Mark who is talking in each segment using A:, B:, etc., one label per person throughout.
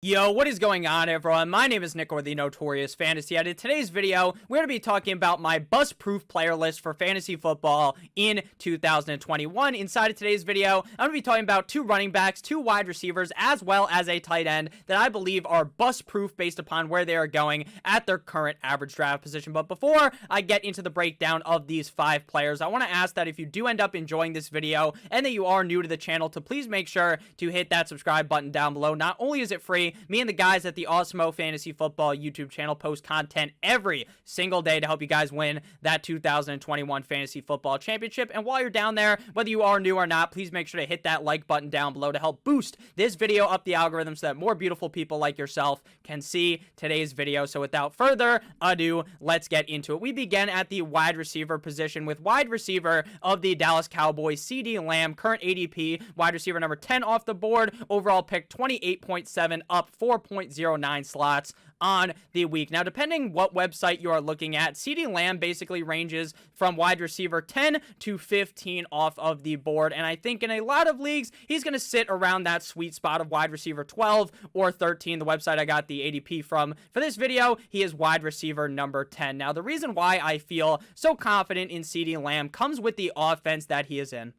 A: Yo, what is going on, everyone? My name is Nick, or the Notorious Fantasy. In today's video, we're going to be talking about my bust-proof player list for fantasy football in 2021. Inside of today's video, I'm going to be talking about 2 running backs, 2 wide receivers, as well as a tight end that I believe are bust-proof based upon where they are going at their current average draft position. But before I get into the breakdown of these 5 players, I want to ask that if you do end up enjoying this video and that you are new to the channel, to please make sure to hit that subscribe button down below. Not only is it free, me and the guys at the Awesemo Fantasy Football YouTube channel post content every single day to help you guys win that 2021 Fantasy Football Championship. And while you're down there, whether you are new or not, please make sure to hit that like button down below to help boost this video up the algorithm so that more beautiful people like yourself can see today's video. So without further ado, let's get into it. We begin at the wide receiver position with wide receiver of the Dallas Cowboys, CeeDee Lamb, current ADP, wide receiver number 10 off the board, overall pick 28.7, up 4.09 slots on the week. Now, depending what website you are looking at, CeeDee Lamb basically ranges from wide receiver 10 to 15 off of the board, and I think in a lot of leagues, he's going to sit around that sweet spot of wide receiver 12 or 13. The website I got the ADP from for this video, he is wide receiver number 10. Now, the reason why I feel so confident in CeeDee Lamb comes with the offense that he is in.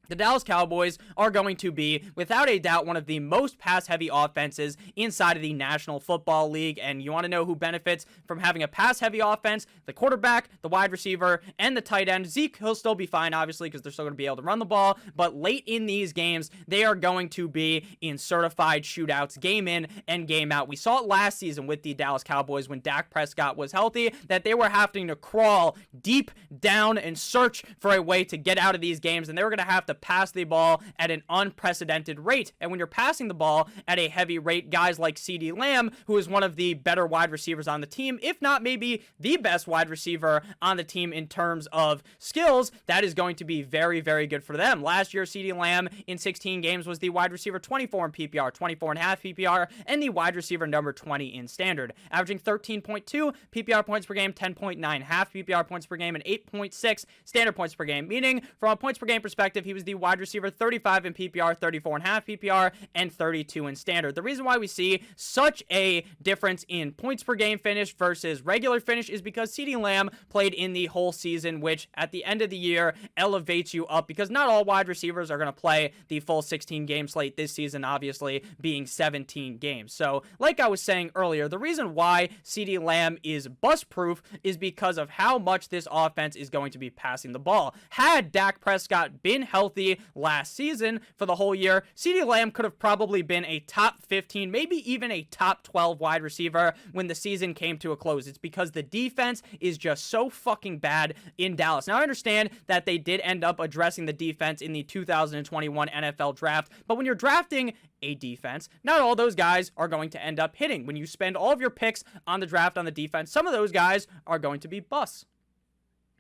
A: The Dallas Cowboys are going to be, without a doubt, one of the most pass-heavy offenses inside of the National Football League, and you want to know who benefits from having a pass-heavy offense? The quarterback, the wide receiver, and the tight end. Zeke, he'll still be fine, obviously, because they're still going to be able to run the ball, but late in these games, they are going to be in certified shootouts, game in and game out. We saw it last season with the Dallas Cowboys when Dak Prescott was healthy, that they were having to crawl deep down and search for a way to get out of these games, and they were going to have to pass the ball at an unprecedented rate. And when you're passing the ball at a heavy rate, guys like CeeDee Lamb, who is one of the better wide receivers on the team, if not maybe the best wide receiver on the team in terms of skills, that is going to be very, very good for them. Last year, CeeDee Lamb in 16 games was the wide receiver 24 in PPR, 24.5 PPR, and the wide receiver number 20 in standard, averaging 13.2 PPR points per game, 10.9 half PPR points per game, and 8.6 standard points per game, meaning from a points per game perspective, he was the wide receiver 35 in PPR, 34.5 PPR, and 32 in standard. The reason why we see such a difference in points per game finish versus regular finish is because CeeDee Lamb played in the whole season, which at the end of the year elevates you up, because not all wide receivers are going to play the full 16 game slate this season, obviously being 17 games. So like I was saying earlier, the reason why CeeDee Lamb is bust proof is because of how much this offense is going to be passing the ball. Had Dak Prescott been healthy last season for the whole year, CeeDee Lamb could have probably been a top 15, maybe even a top 12 wide receiver when the season came to a close. It's because the defense is just so fucking bad in Dallas. Now, I understand that they did end up addressing the defense in the 2021 NFL draft, but when you're drafting a defense, not all those guys are going to end up hitting. When you spend all of your picks on the draft on the defense, some of those guys are going to be busts.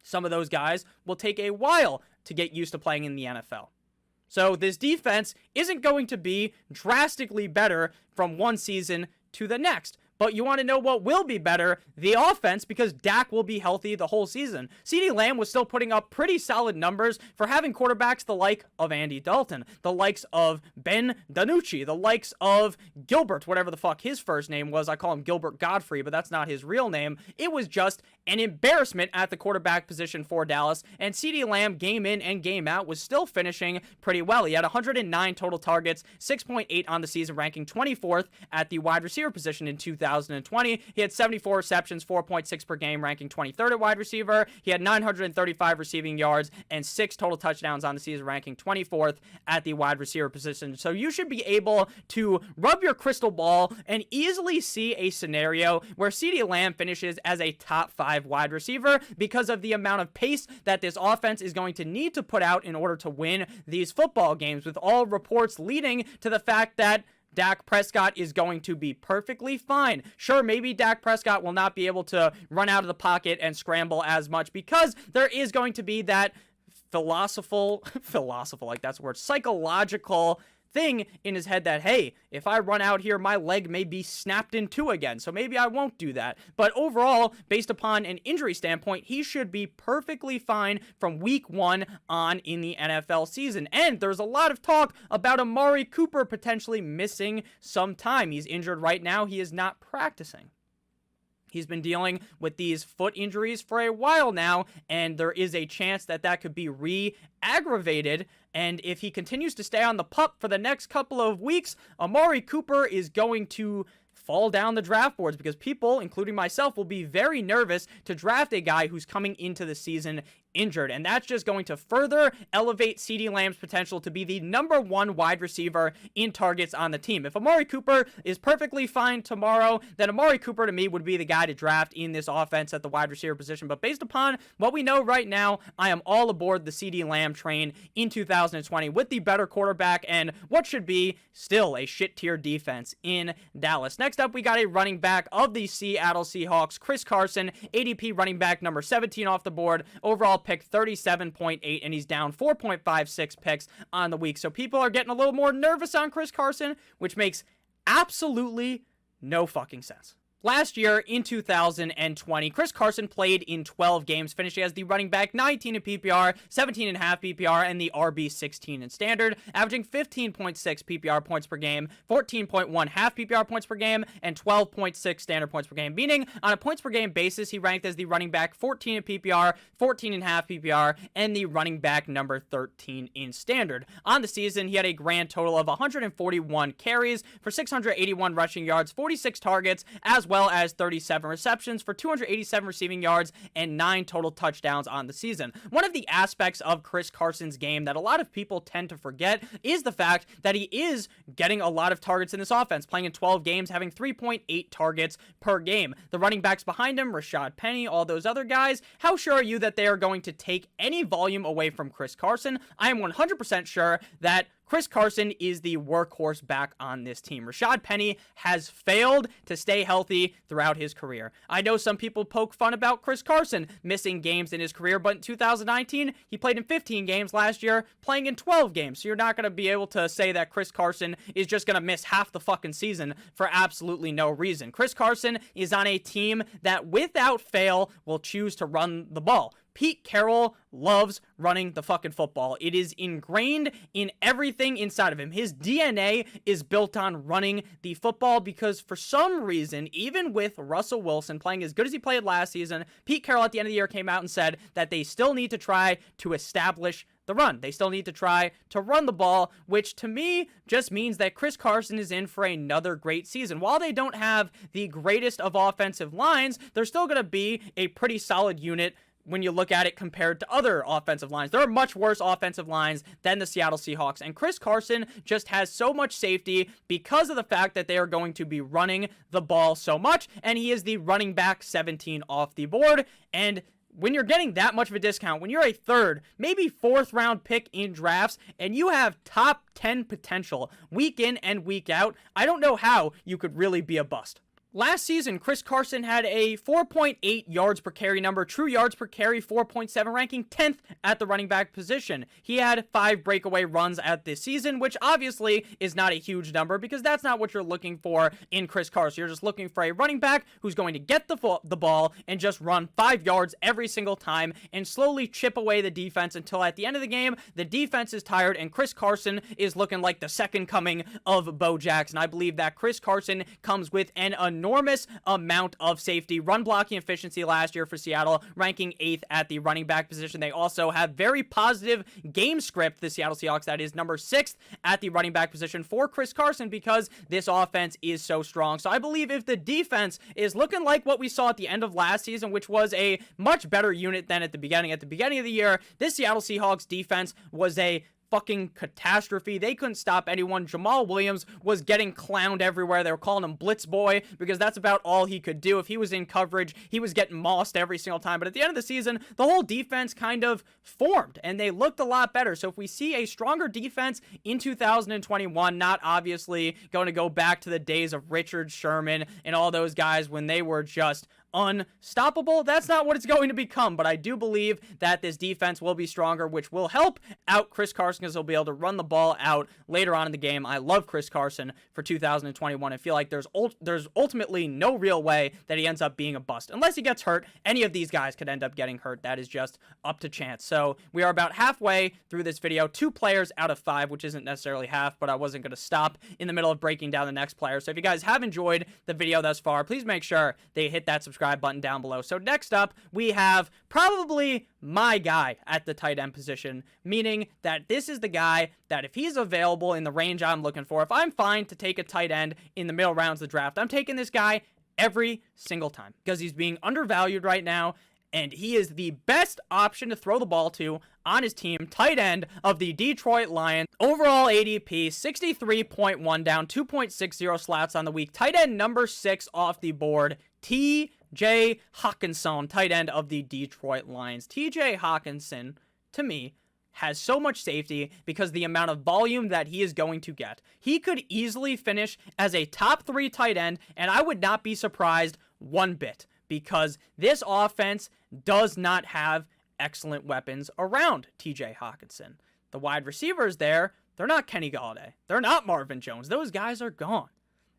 A: Some of those guys will take a while to get used to playing in the NFL. So this defense isn't going to be drastically better from one season to the next. But you want to know what will be better? The offense, because Dak will be healthy the whole season. CeeDee Lamb was still putting up pretty solid numbers for having quarterbacks the like of Andy Dalton, the likes of Ben DiNucci, the likes of Gilbert, whatever the fuck his first name was. I call him Gilbert Godfrey, but that's not his real name. It was just an embarrassment at the quarterback position for Dallas, and CeeDee Lamb, game in and game out, was still finishing pretty well. He had 109 total targets, 6.8 on the season, ranking 24th at the wide receiver position in 2020. He had 74 receptions, 4.6 per game, ranking 23rd at wide receiver. He had 935 receiving yards and 6 total touchdowns on the season, ranking 24th at the wide receiver position. So you should be able to rub your crystal ball and easily see a scenario where CeeDee Lamb finishes as a top 5 wide receiver because of the amount of pace that this offense is going to need to put out in order to win these football games, with all reports leading to the fact that Dak Prescott is going to be perfectly fine. Sure, maybe Dak Prescott will not be able to run out of the pocket and scramble as much because there is going to be that psychological thing in his head that, hey, if I run out here, my leg may be snapped in two again, so maybe I won't do that. But overall, based upon an injury standpoint, he should be perfectly fine from week 1 on in the NFL season. And there's a lot of talk about Amari Cooper potentially missing some time. He's injured right now. He is not practicing. He's been dealing with these foot injuries for a while now, and there is a chance that that could be re-aggravated. And if he continues to stay on the pup for the next couple of weeks, Amari Cooper is going to fall down the draft boards because people, including myself, will be very nervous to draft a guy who's coming into the season injured, and that's just going to further elevate CeeDee Lamb's potential to be the #1 wide receiver in targets on the team. If Amari Cooper is perfectly fine tomorrow, then Amari Cooper to me would be the guy to draft in this offense at the wide receiver position. But based upon what we know right now, I am all aboard the CeeDee Lamb train in 2020 with the better quarterback and what should be still a shit tier defense in Dallas. Next up, we got a running back of the Seattle Seahawks, Chris Carson, ADP running back number 17 off the board. Overall pick 37.8, and he's down 4.56 picks on the week. So people are getting a little more nervous on Chris Carson, which makes absolutely no fucking sense. Last year, in 2020, Chris Carson played in 12 games, finishing as the running back 19 in PPR, 17.5 PPR, and the RB 16 in standard, averaging 15.6 PPR points per game, 14.1 half PPR points per game, and 12.6 standard points per game, meaning on a points per game basis, he ranked as the running back 14 in PPR, 14.5 PPR, and the running back number 13 in standard. On the season, he had a grand total of 141 carries for 681 rushing yards, 46 targets, as well as 37 receptions for 287 receiving yards and 9 total touchdowns on the season. One of the aspects of Chris Carson's game that a lot of people tend to forget is the fact that he is getting a lot of targets in this offense, playing in 12 games, having 3.8 targets per game. The running backs behind him, Rashad Penny, all those other guys, how sure are you that they are going to take any volume away from Chris Carson? I am 100% sure that Chris Carson is the workhorse back on this team. Rashad Penny has failed to stay healthy throughout his career. I know some people poke fun about Chris Carson missing games in his career, but in 2019, he played in 15 games last year, playing in 12 games. So you're not going to be able to say that Chris Carson is just going to miss half the fucking season for absolutely no reason. Chris Carson is on a team that without fail will choose to run the ball. Pete Carroll loves running the fucking football. It is ingrained in everything inside of him. His DNA is built on running the football because for some reason, even with Russell Wilson playing as good as he played last season, Pete Carroll at the end of the year came out and said that they still need to try to establish the run. They still need to try to run the ball, which to me just means that Chris Carson is in for another great season. While they don't have the greatest of offensive lines, they're still going to be a pretty solid unit when you look at it compared to other offensive lines. There are much worse offensive lines than the Seattle Seahawks, and Chris Carson just has so much safety because of the fact that they are going to be running the ball so much, and he is the running back 17 off the board, and when you're getting that much of a discount, when you're a third, maybe fourth round pick in drafts, and you have top 10 potential week in and week out, I don't know how you could really be a bust. Last season, Chris Carson had a 4.8 yards per carry number, true yards per carry 4.7, ranking 10th at the running back position. He had 5 breakaway runs at this season, which obviously is not a huge number because that's not what you're looking for in Chris Carson. You're just looking for a running back who's going to get the ball and just run 5 yards every single time and slowly chip away the defense until at the end of the game, the defense is tired and Chris Carson is looking like the second coming of Bo Jackson. I believe that Chris Carson comes with an enormous amount of safety. Run blocking efficiency last year for Seattle, ranking 8th at the running back position. They also have very positive game script, the Seattle Seahawks, that is number 6th at the running back position for Chris Carson because this offense is so strong. So I believe if the defense is looking like what we saw at the end of last season, which was a much better unit than at the beginning of the year, this Seattle Seahawks defense was a fucking catastrophe. They couldn't stop anyone. Jamal Williams was getting clowned everywhere. They were calling him Blitz Boy because that's about all he could do. If he was in coverage, he was getting mossed every single time. But at the end of the season, the whole defense kind of formed and they looked a lot better. So if we see a stronger defense in 2021, not obviously going to go back to the days of Richard Sherman and all those guys when they were just unstoppable. That's not what it's going to become, but I do believe that this defense will be stronger, which will help out Chris Carson because he'll be able to run the ball out later on in the game. I love Chris Carson for 2021. I feel like there's ultimately no real way that he ends up being a bust. Unless he gets hurt, any of these guys could end up getting hurt. That is just up to chance. So we are about halfway through this video. 2 players out of 5, which isn't necessarily half, but I wasn't going to stop in the middle of breaking down the next player. So if you guys have enjoyed the video thus far, please make sure they hit that subscribe button down below. So next up, we have probably my guy at the tight end position, meaning that this is the guy that if he's available in the range I'm looking for, if I'm fine to take a tight end in the middle rounds of the draft, I'm taking this guy every single time because he's being undervalued right now, and he is the best option to throw the ball to on his team, tight end of the Detroit Lions. Overall ADP, 63.1 down, 2.60 slots on the week. Tight end number 6 off the board, TJ Hockenson, tight end of the Detroit Lions. TJ Hockenson, to me, has so much safety because the amount of volume that he is going to get. He could easily finish as a top 3 tight end, and I would not be surprised one bit because this offense does not have excellent weapons around TJ Hockenson. The wide receivers there, they're not Kenny Golladay. They're not Marvin Jones. Those guys are gone.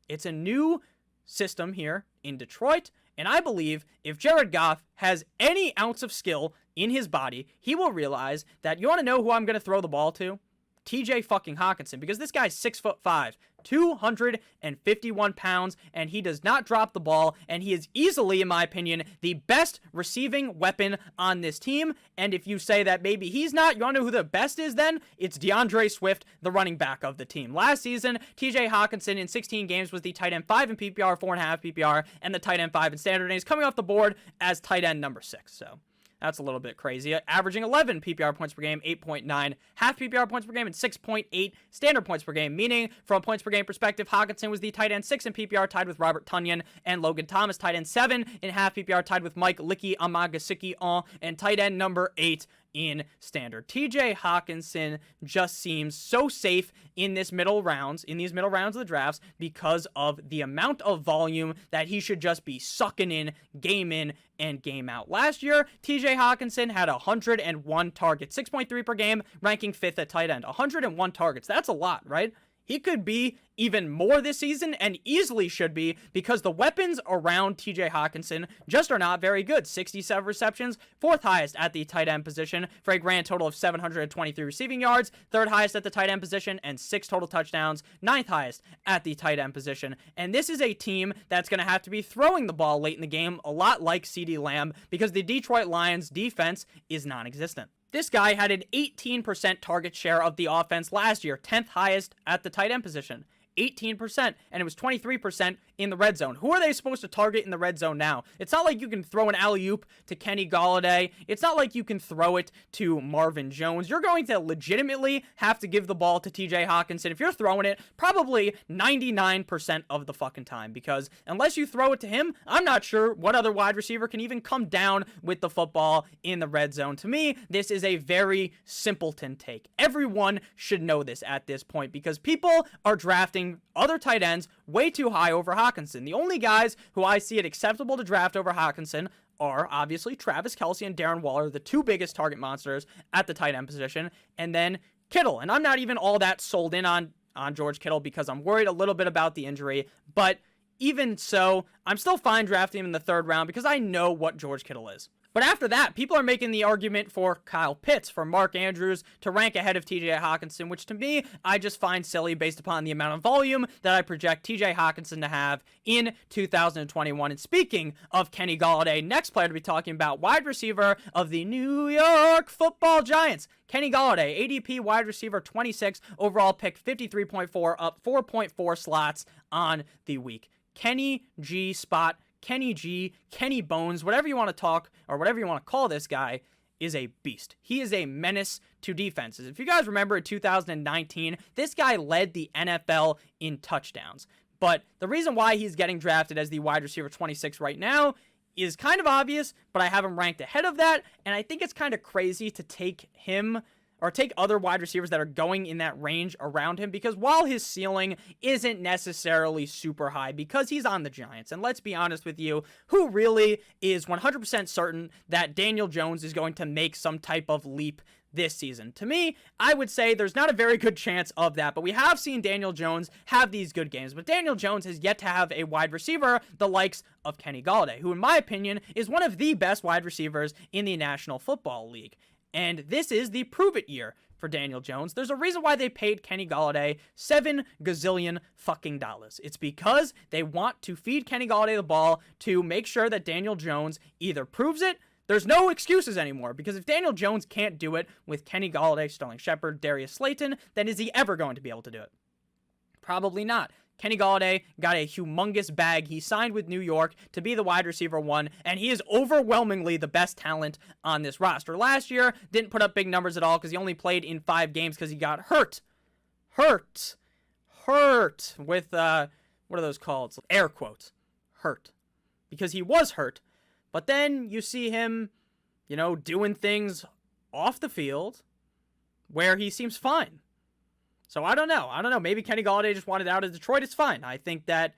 A: It's a new system here in Detroit, and I believe if Jared Goff has any ounce of skill in his body, he will realize that you want to know who I'm going to throw the ball to? TJ fucking Hockenson, because this guy's 6'5", 251 pounds, and he does not drop the ball, and he is easily, in my opinion, the best receiving weapon on this team. And if you say that maybe he's not, you want to know who the best is then? It's DeAndre Swift, the running back of the team. Last season, TJ Hockenson in 16 games was the tight end 5 in PPR, 4.5 PPR, and the tight end 5 in standard, and he's coming off the board as tight end number 6, so that's a little bit crazy. Averaging 11 PPR points per game, 8.9 half PPR points per game, and 6.8 standard points per game. Meaning, from a points per game perspective, Hockenson was the tight end 6 in PPR, tied with Robert Tonyan and Logan Thomas. Tight end 7 in half PPR, tied with Mike Licky Amagasiki and tight end number 8 in standard. TJ Hockenson just seems so safe in these middle rounds of the drafts because of the amount of volume that he should just be sucking in and game out. Last year, TJ Hockenson had 101 targets, 6.3 per game, ranking 5th at tight end. 101 targets. That's a lot, right? He could be even more this season and easily should be because the weapons around TJ Hockenson just are not very good. 67 receptions, 4th highest at the tight end position for a grand total of 723 receiving yards, 3rd highest at the tight end position, and 6 total touchdowns, 9th highest at the tight end position. And this is a team that's going to have to be throwing the ball late in the game, a lot like CeeDee Lamb, because the Detroit Lions defense is non-existent. This guy had an 18% target share of the offense last year, 10th highest at the tight end position. 18%, and it was 23% in the red zone. Who are they supposed to target in the red zone now? It's not like you can throw an alley-oop to Kenny Golladay. It's not like you can throw it to Marvin Jones. You're going to legitimately have to give the ball to TJ Hockenson. If you're throwing it, probably 99% of the fucking time, because unless you throw it to him, I'm not sure what other wide receiver can even come down with the football in the red zone. To me, this is a very simpleton take. Everyone should know this at this point, because people are drafting other tight ends way too high over Hockenson. The only guys who I see it acceptable to draft over Hockenson are obviously Travis Kelce and Darren Waller, the 2 biggest target monsters at the tight end position, and then Kittle. And I'm not even all that sold in on George Kittle because I'm worried a little bit about the injury, but even so, I'm still fine drafting him in the 3rd round because I know what George Kittle is. But after that, people are making the argument for Kyle Pitts, for Mark Andrews to rank ahead of TJ Hockenson, which to me, I just find silly based upon the amount of volume that I project TJ Hockenson to have in 2021. And speaking of Kenny Golladay, next player to be talking about, wide receiver of the New York Football Giants, Kenny Golladay, ADP wide receiver 26, overall pick 53.4, up 4.4 slots on the week. Kenny G spot, Kenny G, Kenny Bones, whatever you want to talk or whatever you want to call this guy, is a beast. He is a menace to defenses. If you guys remember in 2019, this guy led the NFL in touchdowns. But the reason why he's getting drafted as the wide receiver 26 right now is kind of obvious, but I have him ranked ahead of that, and I think it's kind of crazy to take him, or take other wide receivers that are going in that range around him, because while his ceiling isn't necessarily super high because he's on the Giants, and let's be honest with you, who really is 100% certain that Daniel Jones is going to make some type of leap this season? To me, I would say there's not a very good chance of that, but we have seen Daniel Jones have these good games. But Daniel Jones has yet to have a wide receiver the likes of Kenny Golladay, who in my opinion is one of the best wide receivers in the National Football League. And this is the prove it year for Daniel Jones. There's a reason why they paid Kenny Golladay $7 gazillion fucking dollars. It's because they want to feed Kenny Golladay the ball to make sure that Daniel Jones either proves it. There's no excuses anymore, because if Daniel Jones can't do it with Kenny Golladay, Sterling Shepard, Darius Slayton, then is he ever going to be able to do it? Probably not. Kenny Golladay got a humongous bag. He signed with New York to be the wide receiver 1, and he is overwhelmingly the best talent on this roster. Last year, didn't put up big numbers at all because he only played in 5 games because he got hurt. Hurt with, what are those called? Air quotes. Hurt. Because he was hurt. But then you see him, doing things off the field where he seems fine. So I don't know. Maybe Kenny Golladay just wanted out of Detroit. It's fine. I think that,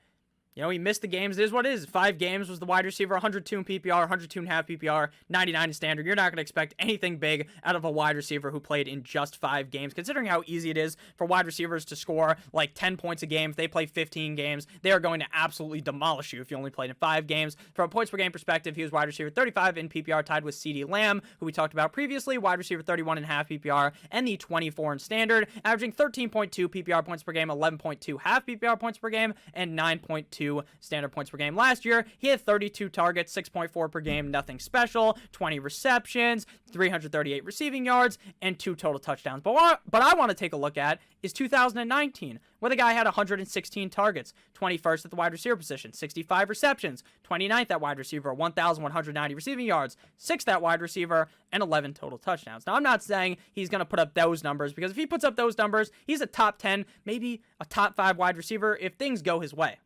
A: he missed the games. It is what it is. 5 games, was the wide receiver, 102 in PPR, 102.5 PPR, 99 in standard. You're not going to expect anything big out of a wide receiver who played in just 5 games. Considering how easy it is for wide receivers to score like 10 points a game, if they play 15 games, they are going to absolutely demolish you if you only played in 5 games. From a points per game perspective, he was wide receiver 35 in PPR, tied with CeeDee Lamb, who we talked about previously, wide receiver 31.5 PPR, and the 24 in standard, averaging 13.2 PPR points per game, 11.2 half PPR points per game, and 9.2 standard points per game. Last year, he had 32 targets, 6.4 per game, nothing special, 20 receptions, 338 receiving yards, and 2 total touchdowns. But I want to take a look at is 2019, where the guy had 116 targets, 21st at the wide receiver position, 65 receptions, 29th at wide receiver, 1,190 receiving yards, 6th at wide receiver, and 11 total touchdowns. Now, I'm not saying he's going to put up those numbers, because if he puts up those numbers, he's a top 10, maybe a top 5 wide receiver if things go his way.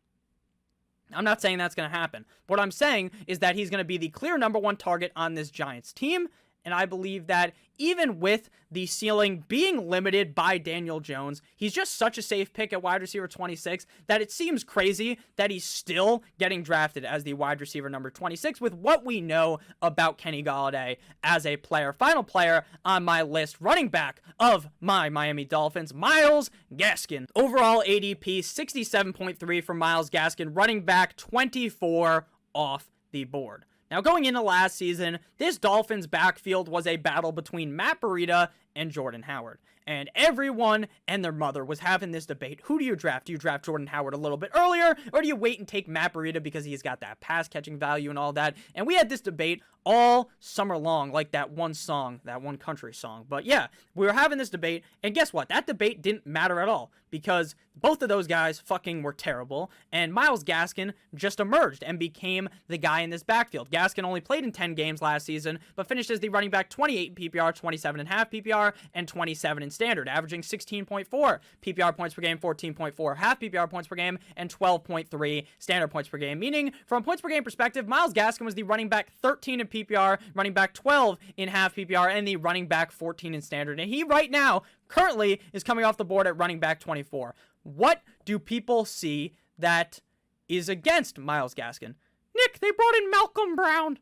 A: I'm not saying that's going to happen. What I'm saying is that he's going to be the clear number 1 target on this Giants team, and I believe that even with the ceiling being limited by Daniel Jones, he's just such a safe pick at wide receiver 26 that it seems crazy that he's still getting drafted as the wide receiver number 26 with what we know about Kenny Golladay as a player. Final player on my list, running back of my Miami Dolphins, Myles Gaskin. Overall ADP 67.3 for Myles Gaskin, running back 24 off the board. Now, going into last season, this Dolphins backfield was a battle between Matt Breida and Jordan Howard. And everyone and their mother was having this debate. Who do you draft? Do you draft Jordan Howard a little bit earlier, or do you wait and take Matt Breida because he's got that pass-catching value and all that? And we had this debate all summer long, like that one song, that one country song. But yeah, we were having this debate, and guess what? That debate didn't matter at all, because both of those guys fucking were terrible, and Myles Gaskin just emerged and became the guy in this backfield. Gaskin only played in 10 games last season, but finished as the running back 28 in PPR, 27.5 PPR, and 27 in standard, averaging 16.4 PPR points per game, 14.4 half PPR points per game, and 12.3 standard points per game. Meaning, from a points per game perspective, Myles Gaskin was the running back 13 in PPR, running back 12 in half PPR, and the running back 14 in standard. And he right now, currently, is coming off the board at running back 24. What do people see that is against Myles Gaskin? Nick, they brought in Malcolm Brown.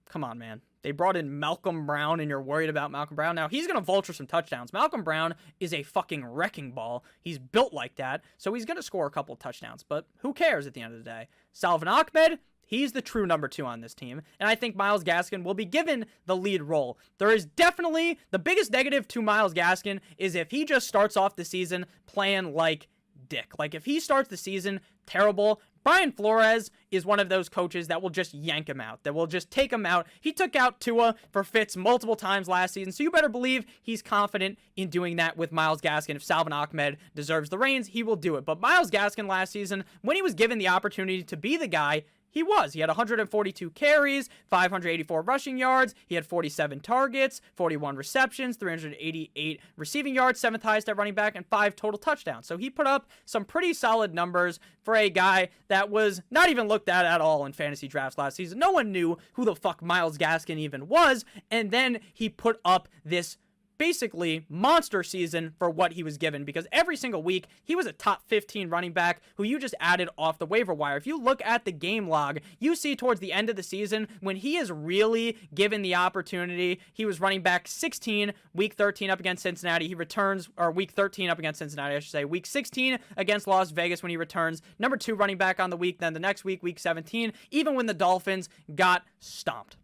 A: Come on, man. They brought in Malcolm Brown, and you're worried about Malcolm Brown? Now, he's going to vulture some touchdowns. Malcolm Brown is a fucking wrecking ball. He's built like that, so he's going to score a couple touchdowns. But who cares at the end of the day? Salvon Ahmed, he's the true number 2 on this team, and I think Myles Gaskin will be given the lead role. There is definitely, the biggest negative to Myles Gaskin is if he just starts off the season playing like dick. Like, if he starts the season terrible, Brian Flores is one of those coaches that will just yank him out, that will just take him out. He took out Tua for fits multiple times last season, so you better believe he's confident in doing that with Myles Gaskin. If Salvon Ahmed deserves the reins, he will do it. But Myles Gaskin last season, when he was given the opportunity to be the guy, he was. He had 142 carries, 584 rushing yards. He had 47 targets, 41 receptions, 388 receiving yards, 7th highest at running back, and 5 total touchdowns. So he put up some pretty solid numbers for a guy that was not even looked at all in fantasy drafts last season. No one knew who the fuck Myles Gaskin even was, and then he put up this basically monster season for what he was given, because every single week he was a top 15 running back who you just added off the waiver wire. If you look at the game log, you see towards the end of the season when he is really given the opportunity, he was running back 16 week 13 up against Cincinnati. He returns, or week 13 up against Cincinnati, I should say, week 16 against Las Vegas when he returns, number 2 running back on the week. Then the next week, week 17, even when the Dolphins got stomped.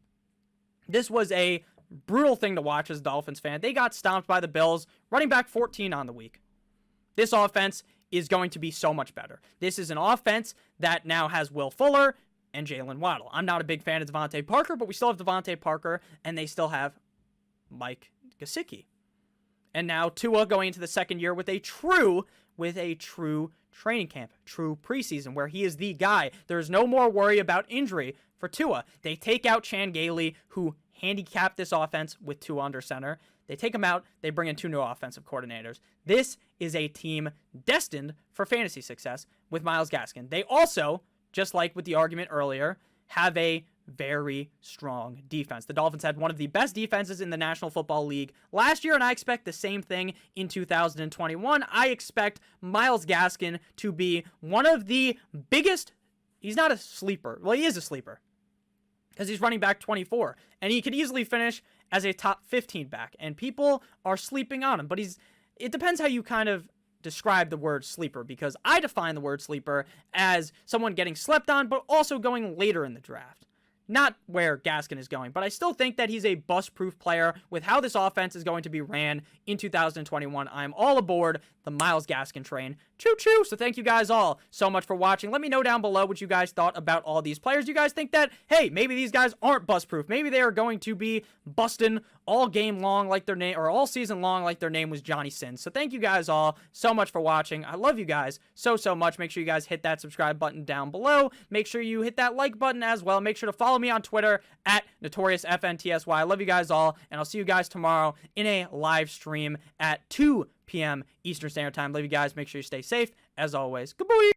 A: This was a brutal thing to watch as a Dolphins fan. They got stomped by the Bills, running back 14 on the week. This offense is going to be so much better. This is an offense that now has Will Fuller and Jalen Waddle. I'm not a big fan of Devontae Parker, but we still have Devontae Parker, and they still have Mike Gesicki. And now Tua going into the second year with a true training camp, true preseason, where he is the guy. There's no more worry about injury for Tua. They take out Chan Gailey, who handicapped this offense with Tua under center. They take him out. They bring in 2 new offensive coordinators. This is a team destined for fantasy success with Myles Gaskin. They also, just like with the argument earlier, have a very strong defense. The Dolphins had one of the best defenses in the National Football League last year, and I expect the same thing in 2021. I expect Myles Gaskin to be one of the biggest. He's not a sleeper. Well, he is a sleeper, because he's running back 24, and he could easily finish as a top 15 back, and people are sleeping on him. But it depends how you kind of describe the word sleeper, because I define the word sleeper as someone getting slept on, but also going later in the draft. Not where Gaskin is going, but I still think that he's a bust-proof player with how this offense is going to be ran in 2021. I'm all aboard the Myles Gaskin train. Choo-choo! So thank you guys all so much for watching. Let me know down below what you guys thought about all these players. You guys think that, hey, maybe these guys aren't bust-proof. Maybe they are going to be busting all game long like their name, or all season long like their name was Johnny Sins. So thank you guys all so much for watching. I love you guys so much. Make sure you guys hit that subscribe button down below. Make sure you hit that like button as well. Make sure to follow me on Twitter at NotoriousFNTSY. I love you guys all, and I'll see you guys tomorrow in a live stream at 2 p.m. Eastern Standard Time. Love you guys. Make sure you stay safe. As always, goodbye.